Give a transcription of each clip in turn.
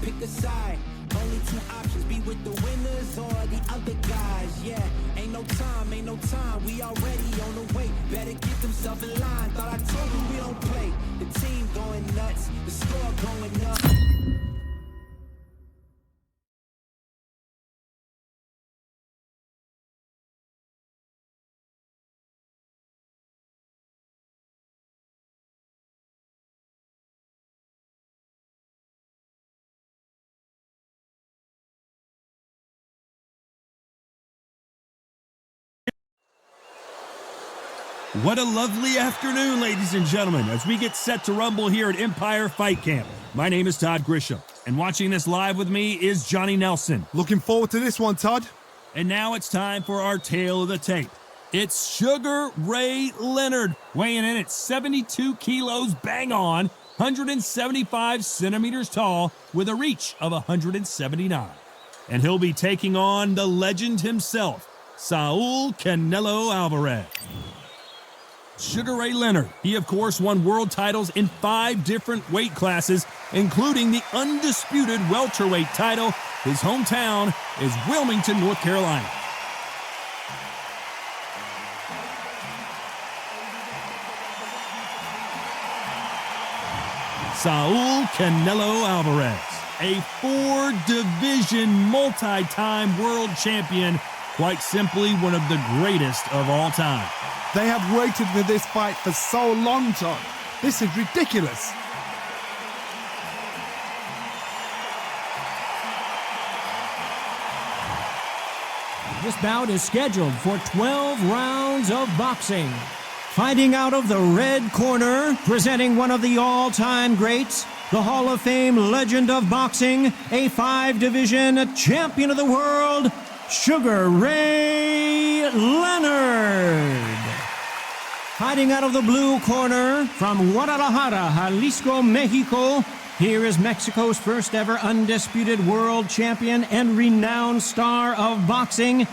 pick a side. Only two options, be with the winners or the other guys. Yeah, ain't no time, we already on the way. Better get themselves in line. Thought I told you we don't play. The team going nuts, the score going up. What a lovely afternoon, ladies and gentlemen, as we get set to rumble here at Empire Fight Camp. My name is Todd Grisham, and watching this live with me is Johnny Nelson. Looking forward to this one, Todd. And now it's time for our tale of the tape. It's Sugar Ray Leonard, weighing in at 72 kilos bang on, 175 centimeters tall, with a reach of 179. And he'll be taking on the legend himself, Saul Canelo Alvarez. Sugar Ray Leonard, he of course won world titles in 5 different weight classes, including the undisputed welterweight title. His hometown is Wilmington, North Carolina. Saul Canelo Alvarez, a 4-division multi-time world champion, quite simply one of the greatest of all time. They have waited for this fight for so long, Todd. This is ridiculous. This bout is scheduled for 12 rounds of boxing. Fighting out of the red corner, presenting one of the all-time greats, the Hall of Fame legend of boxing, a 5-division champion of the world, Sugar Ray Leonard. Fighting out of the blue corner, from Guadalajara, Jalisco, Mexico, here is Mexico's first ever undisputed world champion and renowned star of boxing.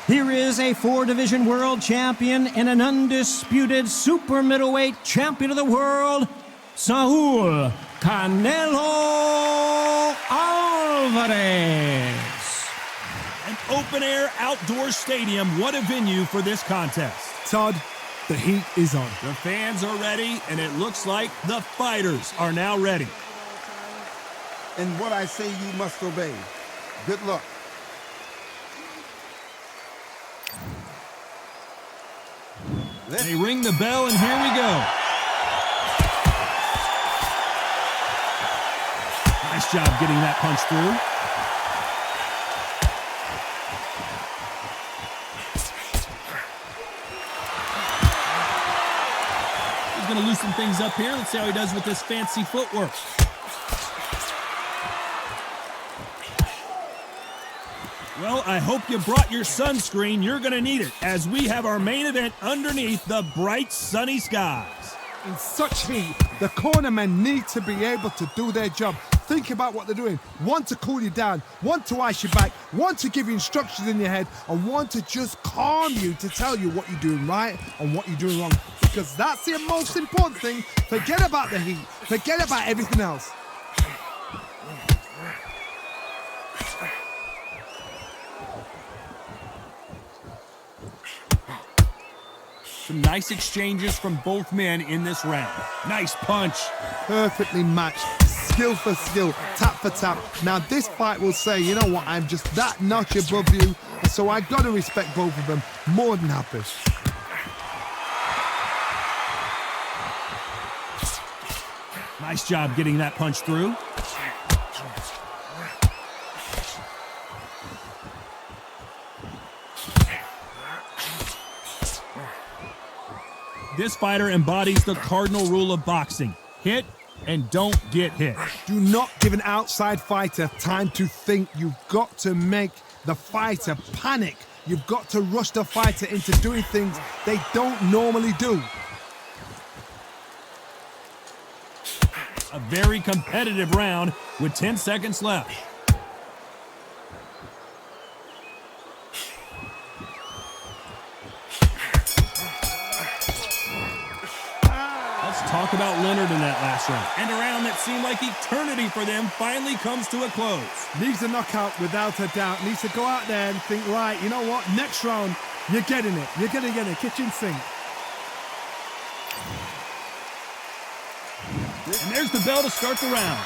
Here is a 4-division world champion and an undisputed super middleweight champion of the world, Saul Canelo Alvarez. An open-air outdoor stadium, what a venue for this contest. Todd, the heat is on. The fans are ready, and it looks like the fighters are now ready. And what I say you must obey. Good luck. They ring the bell, and here we go. Nice job getting that punch through. He's going to loosen things up here. Let's see how he does with this fancy footwork. Well, I hope you brought your sunscreen. You're going to need it, as we have our main event underneath the bright, sunny skies. In such heat, the cornermen need to be able to do their job. Think about what they're doing. One to cool you down, one to ice you back, one to give you instructions in your head, and one to just calm you to tell you what you're doing right and what you're doing wrong. Because that's the most important thing. Forget about the heat. Forget about everything else. Some nice exchanges from both men in this round. Nice punch. Perfectly matched. Skill for skill. Tap for tap. Now this fight will say, you know what, I'm just that notch above you. So I got to respect both of them. More than happy. Nice job getting that punch through. This fighter embodies the cardinal rule of boxing. Hit and don't get hit. Do not give an outside fighter time to think. You've got to make the fighter panic. You've got to rush the fighter into doing things they don't normally do. A very competitive round with 10 seconds left. Let's talk about Leonard in that last round. And a round that seemed like eternity for them finally comes to a close. Needs a knockout without a doubt. Needs to go out there and think, right, you know what? Next round, you're getting it. You're going to get it. Kitchen sink. And there's the bell to start the round.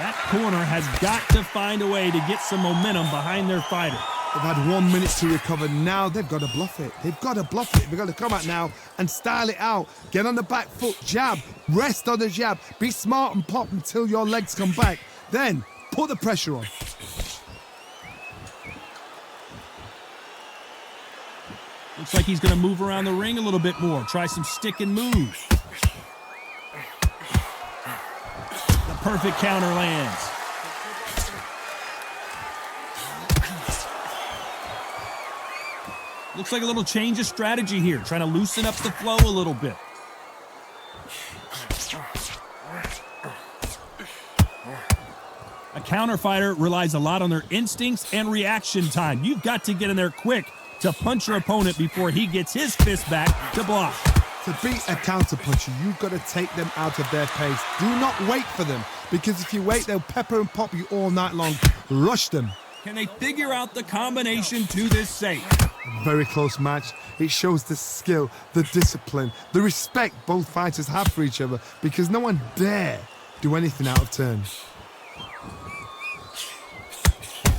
That corner has got to find a way to get some momentum behind their fighter. They've had 1 minute to recover. Now they've got to bluff it. They've got to bluff it. They've got to come out now and style it out. Get on the back foot, jab, rest on the jab. Be smart and pop until your legs come back. Then put the pressure on. Looks like he's going to move around the ring a little bit more. Try some stick and move. The perfect counter lands. Looks like a little change of strategy here, trying to loosen up the flow a little bit. A counter fighter relies a lot on their instincts and reaction time. You've got to get in there quick to punch your opponent before he gets his fist back to block. To beat a counter puncher, you've got to take them out of their pace. Do not wait for them, because if you wait, they'll pepper and pop you all night long. Rush them. Can they figure out the combination to this safe? Very close match. It shows the skill, the discipline, the respect both fighters have for each other, because no one dare do anything out of turn.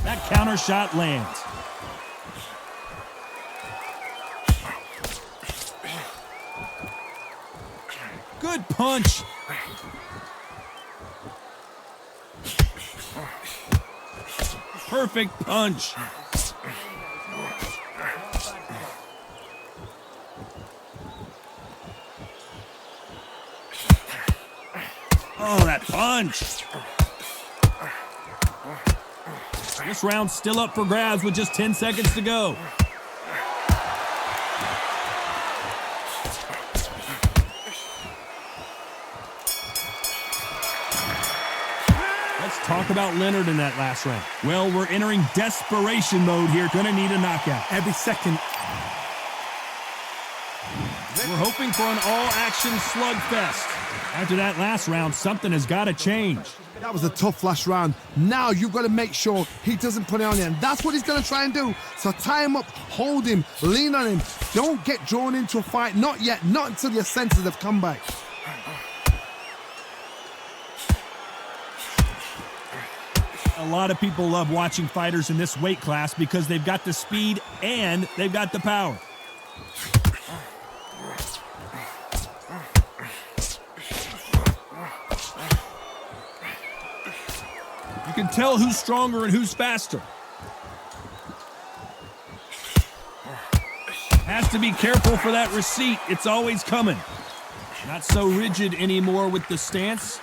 That counter shot lands. Good punch. Perfect punch. Oh, that punch. This round's still up for grabs with just 10 seconds to go. Let's talk about Leonard in that last round. Well, we're entering desperation mode here. Gonna need a knockout. Every second. We're hoping for an all-action slugfest. After that last round, something has got to change. That was a tough last round. Now you've got to make sure he doesn't put it on you, and that's what he's going to try and do. So tie him up, hold him, lean on him. Don't get drawn into a fight. Not yet. Not until your senses have come back. A lot of people love watching fighters in this weight class because they've got the speed and they've got the power. You can tell who's stronger and who's faster. Has to be careful for that receipt. It's always coming. Not so rigid anymore with the stance.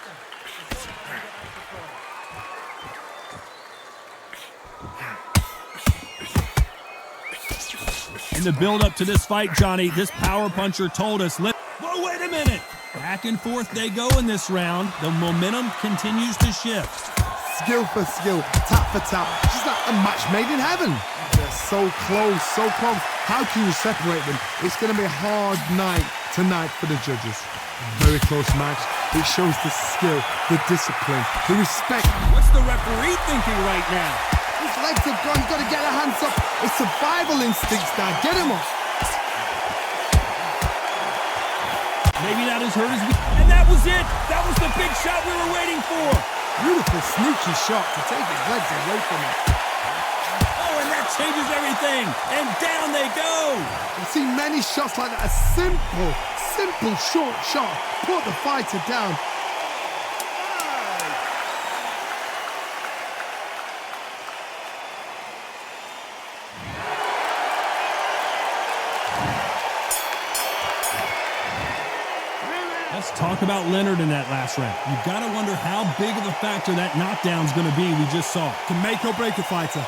In the build-up to this fight, Johnny, this power puncher told us, whoa, wait a minute. Back and forth they go in this round. The momentum continues to shift. Skill for skill, tap for tap. Just like a match made in heaven. They're so close, so close. How can you separate them? It's going to be a hard night tonight for the judges. Very close match. It shows the skill, the discipline, the respect. What's the referee thinking right now? His legs have gone. He's got to get the hands up. It's survival instincts now. Get him up. Maybe not as hurt as we... And that was it. That was the big shot we were waiting for. Beautiful, sneaky shot to take his legs away from him. Oh, and that changes everything. And down they go. I've seen many shots like that. A simple, short shot. Put the fighter down. Let's talk about Leonard in that last round. You've got to wonder how big of a factor that knockdown's going to be we just saw. Can make or break a fighter.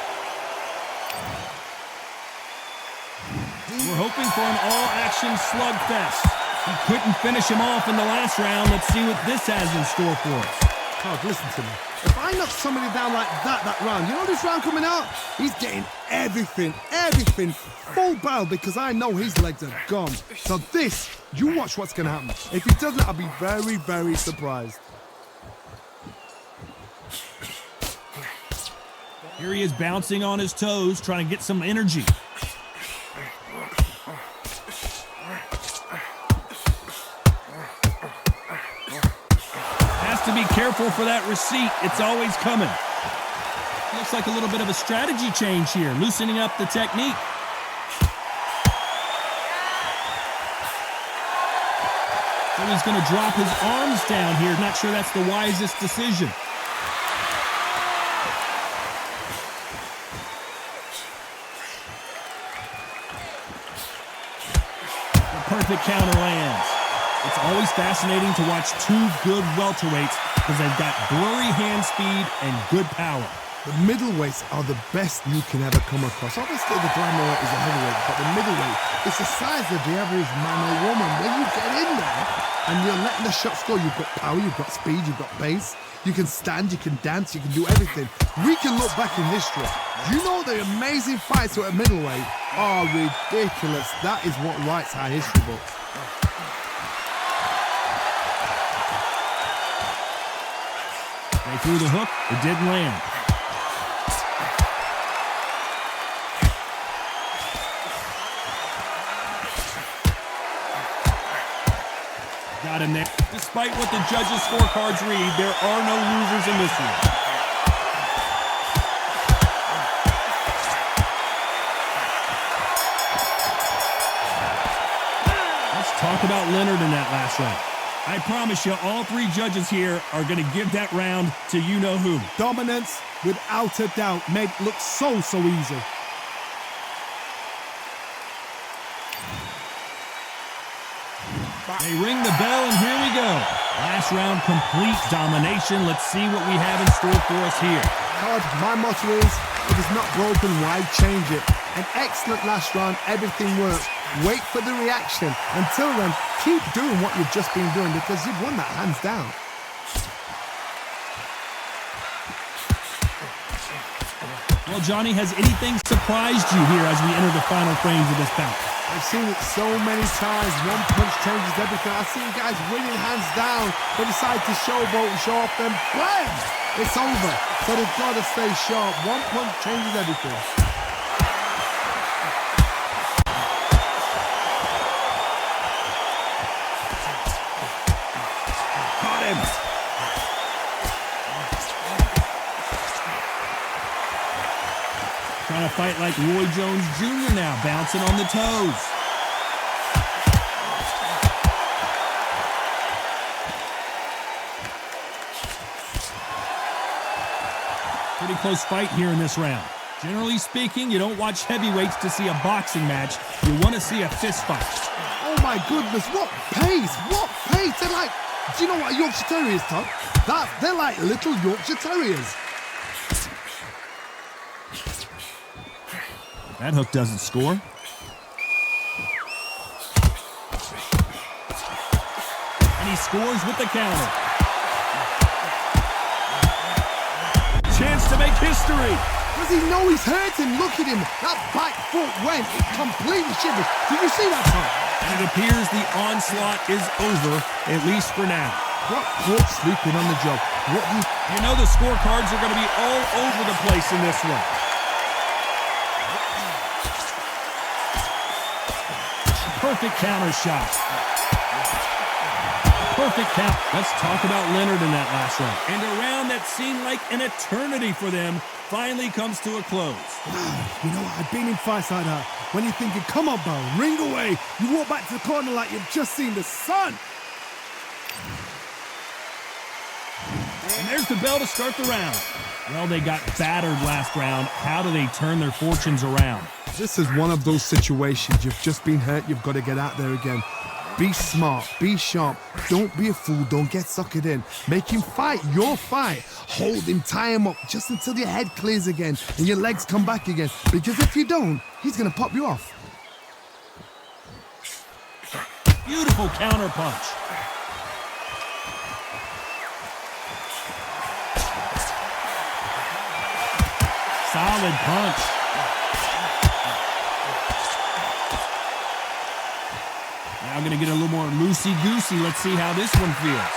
We're hoping for an all-action slugfest. He couldn't finish him off in the last round. Let's see what this has in store for us. God, listen to me. If I knock somebody down like that round, you know this round coming out? He's getting everything, full barrel, because I know his legs are gone. So this, you watch what's going to happen. If he doesn't, I'll be very, very surprised. Here he is bouncing on his toes, trying to get some energy. Has to be careful for that receipt. It's always coming. Looks like a little bit of a strategy change here, loosening up the technique. So he's going to drop his arms down here. Not sure that's the wisest decision. Perfect counter lands. It's always fascinating to watch two good welterweights because they've got blurry hand speed and good power. The middleweights are the best you can ever come across. Obviously, the flyweight is a heavyweight, but the middleweight, it's the size of the average man or woman. When you get in there and you're letting the shots go, you've got power, you've got speed, you've got pace. You can stand, you can dance, you can do everything. We can look back in history. You know the amazing fights at middleweight are ridiculous. That is what writes our history books. They threw the hook, it didn't land. Got him there. Despite what the judges' scorecards read, there are no losers in this one. Let's talk about Leonard in that last round. I promise you, all three judges here are going to give that round to you-know-who. Dominance, without a doubt, made it look so easy. They ring the bell, and here we go. Last round, complete domination. Let's see what we have in store for us here. God, my motto is, if it's not broken, why change it? An excellent last round, everything worked. Wait for the reaction. Until then, keep doing what you've just been doing because you've won that hands down. Well, Johnny, has anything surprised you here as we enter the final frames of this bout? I've seen it so many times. One punch changes everything. I've seen guys winning hands down. They decide to showboat and show off them. Blam! It's over. So they've got to stay sharp. One punch changes everything. Caught him. Trying to fight like Roy Jones Jr. now, bouncing on the toes. Pretty close fight here in this round. Generally speaking, you don't watch heavyweights to see a boxing match. You want to see a fist fight. Oh my goodness, what pace! What pace! They're like, do you know what a Yorkshire Terrier is, Todd? They're like little Yorkshire Terriers. That hook doesn't score. And he scores with the counter. Chance to make history. Does he know he's hurting? Look at him. That back foot went. It completely shivered. Did you see that, Tom? And it appears the onslaught is over, at least for now. What caught sleeping on the job? What You know the scorecards are going to be all over the place in this one. Perfect counter shot. Perfect count. Let's talk about Leonard in that last round. And a round that seemed like an eternity for them finally comes to a close. You know what? I've been in fights like that. When you're thinking, come on, Bo, ring away. You walk back to the corner like you've just seen the sun. And there's the bell to start the round. Well, they got battered last round. How do they turn their fortunes around? This is one of those situations. You've just been hurt. You've got to get out there again. Be smart. Be sharp. Don't be a fool. Don't get suckered in. Make him fight your fight. Hold him. Tie him up just until your head clears again and your legs come back again. Because if you don't, he's going to pop you off. Beautiful counter punch. Solid punch. Now going to get a little more loosey-goosey. Let's see how this one feels.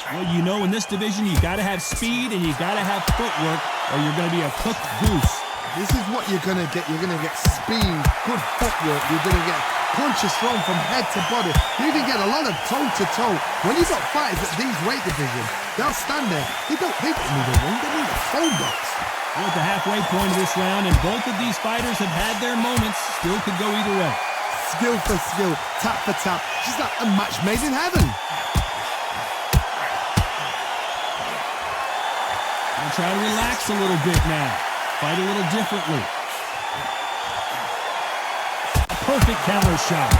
Well, you know, in this division, you got to have speed and you got to have footwork, or you're going to be a cooked goose. This is what you're going to get. You're going to get speed, good footwork. You're going to get punches thrown from head to body. You can get a lot of toe-to-toe. When you've got fighters at these weight divisions, they'll stand there. They don't need a ring. They need a phone box. We're at the halfway point of this round, and both of these fighters have had their moments. Still could go either way. Skill for skill, tap for tap. She's like a match made in heaven. I'll try to relax a little bit now. Fight a little differently. Perfect counter shot.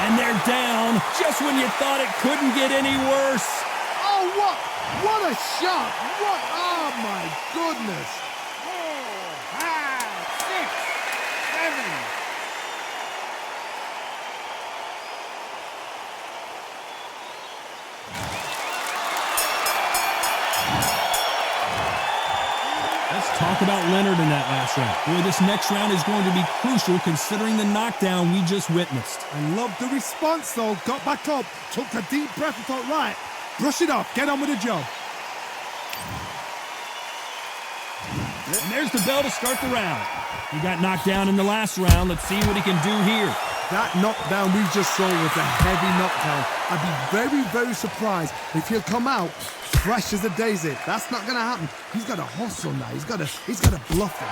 And they're down just when you thought it couldn't get any worse. Oh, what a shot. Oh, my goodness. 4, 5, 6, 7. Let's talk about Leonard in that last round. Boy, this next round is going to be crucial considering the knockdown we just witnessed. I love the response, though. Got back up, took a deep breath and thought, right, brush it off, get on with the job. And there's the bell to start the round. He got knocked down in the last round. Let's see what he can do here. That knockdown we just saw was a heavy knockdown. I'd be very, very surprised if he'll come out fresh as a daisy. That's not going to happen. He's got to hustle now. He's got to bluff him.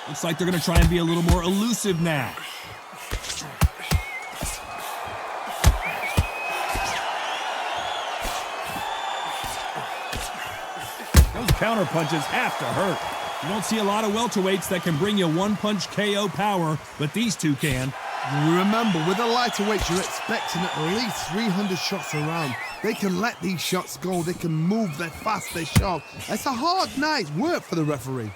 Looks like they're going to try and be a little more elusive now. Those counter punches have to hurt. You don't see a lot of welterweights that can bring you one-punch KO power, but these two can. Remember, with the lighter weights, you're expecting at least 300 shots around. They can let these shots go. They can move. They're fast. They're sharp. It's a hard night's work for the referee.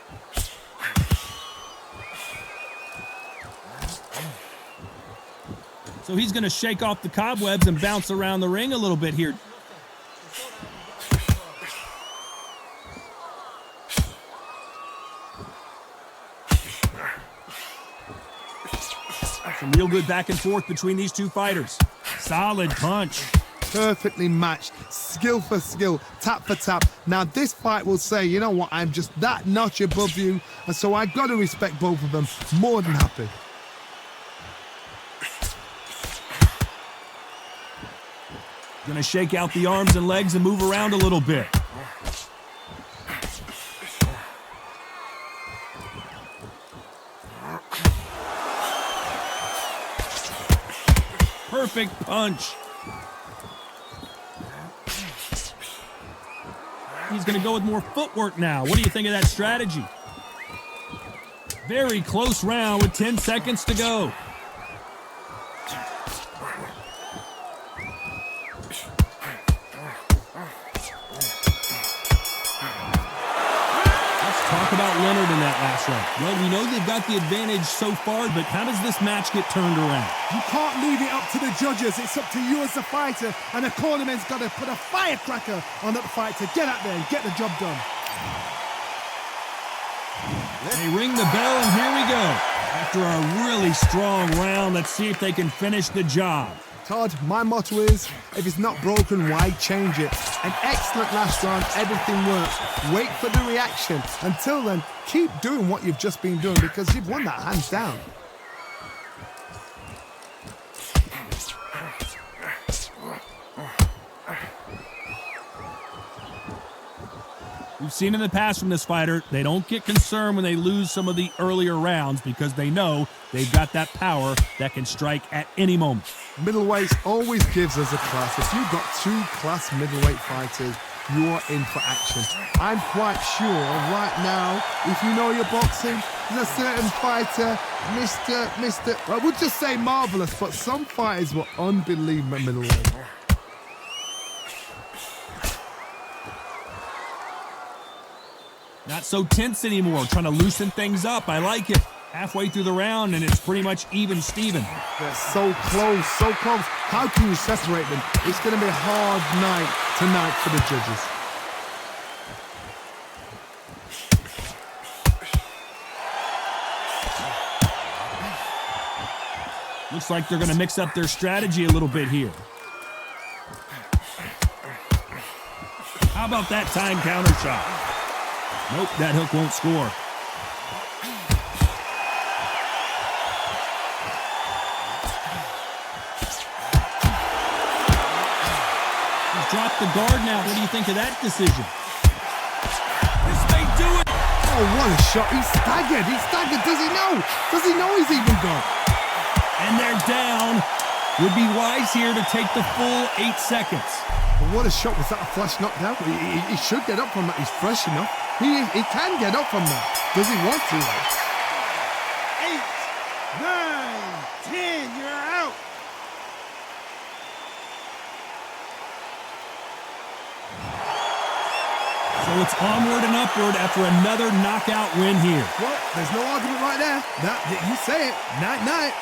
So he's going to shake off the cobwebs and bounce around the ring a little bit here. Some real good back and forth between these two fighters. Solid punch. Perfectly matched. Skill for skill. Tap for tap. Now this fight will say, you know what, I'm just that notch above you. And so I've got to respect both of them. More than happy. Gonna shake out the arms and legs and move around a little bit. Perfect punch. He's going to go with more footwork now. What do you think of that strategy? Very close round with 10 seconds to go. Talk about Leonard in that last round. Well, we know they've got the advantage so far, but how does this match get turned around? You can't leave it up to the judges. It's up to you as the fighter, and the cornerman's got to put a firecracker on that fight to get out there and get the job done. They ring the bell, and here we go. After a really strong round, let's see if they can finish the job. Todd, my motto is, if it's not broken, why change it? An excellent last round, everything works. Wait for the reaction. Until then, keep doing what you've just been doing because you've won that hands down. We've seen in the past from this fighter, they don't get concerned when they lose some of the earlier rounds because they know they've got that power that can strike at any moment. Middleweight always gives us a class. If you've got two class middleweight fighters, you are in for action. I'm quite sure right now, if you know your boxing, there's a certain fighter, Mr. I would just say marvelous, but some fighters were unbelievable middleweight. Not so tense anymore, trying to loosen things up. I like it. Halfway through the round, and it's pretty much even Steven. They're so close, so close. How can you separate them? It's going to be a hard night tonight for the judges. Looks like they're going to mix up their strategy a little bit here. How about that time counter shot? Nope, that hook won't score. He's dropped the guard now. What do you think of that decision? This may do it. Oh, what a shot. He's staggered. He's staggered. Does he know? Does he know he's even gone? And they're down. Would be wise here to take the full 8 seconds. But what a shot. Was that a flash knockdown? He should get up from that. He's fresh enough. He can get up from that. Does he want to? 8, 9, 10, you're out. So it's onward and upward after another knockout win here. Well, there's no argument right there. You say it. Night, night.